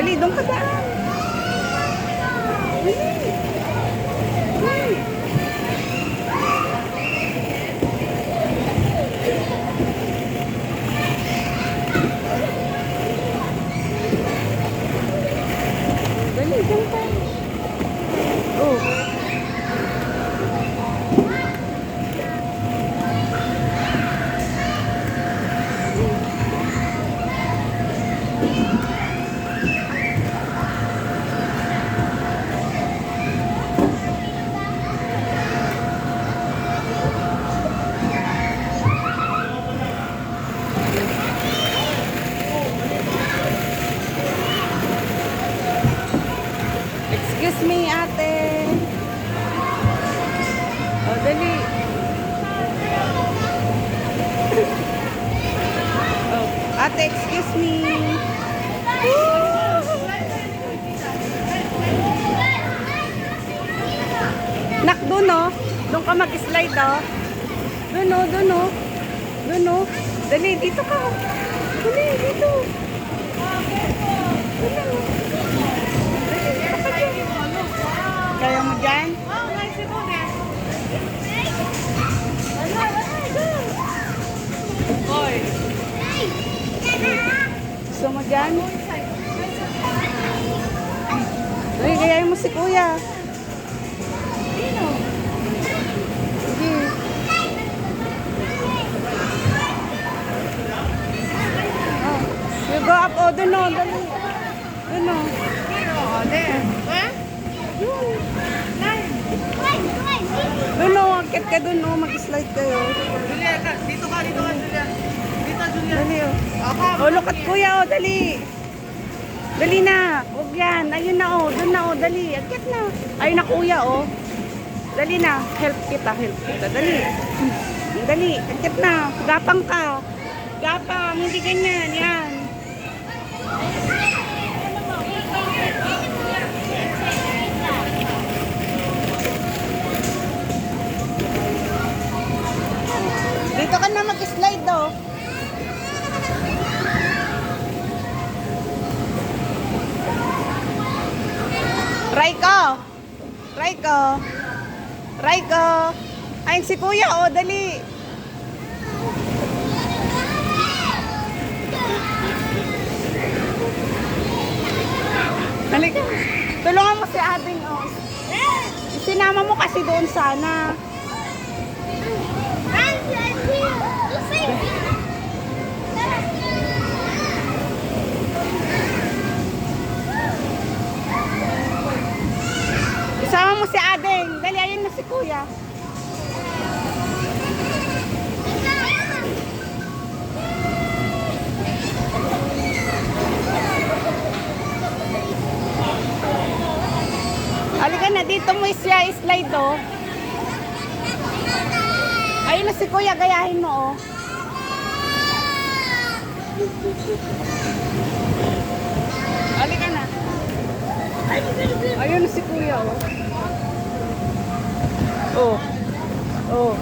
Dali, doon ka daan. Dali. Dali. Dali, doon ka. Oh. Excuse me, ate. Oh, dali. Oh, ate, excuse me. Nak, doon oh. Doon ka mag-slide oh. Doon oh, doon oh. Doon oh. Dali, dito ka. Dali, dito. Dali oh. Kaya mo dyan? Gusto mo dyan? Ay, gayahin mo si kuya. Sige. Oh, you go up. Oh, dun o. Dali. Dun o. Oh, there. Dun o. Akit ka dun o. Mag-slide kayo. Julia, dito ka, Julia. Dito, Julia. Dali o. Oh, look at kuya o. Dali. Dali na. Huwag yan. Ayun na o. Dun na o. Dali. Akit na. Ayun na kuya o. Dali na. Help kita. Help kita. Dali. Dali. Akit na. Gapang ka. Gapang. Hindi ganyan. Yan. Dito ka na mag-slide do. Raiko. Raiko. Raiko. Ayun si kuya oh, dali. Halika. Tulungan mo si Ading oh. Sinama mo kasi doon sana. Isama mo si Ading. Dali, ayun na si kuya. Halika na, dito mo siya slide oh. Ayun na si kuya, gayahin mo oh. Halika na. Ayun na si kuya oh. Oh. Oh.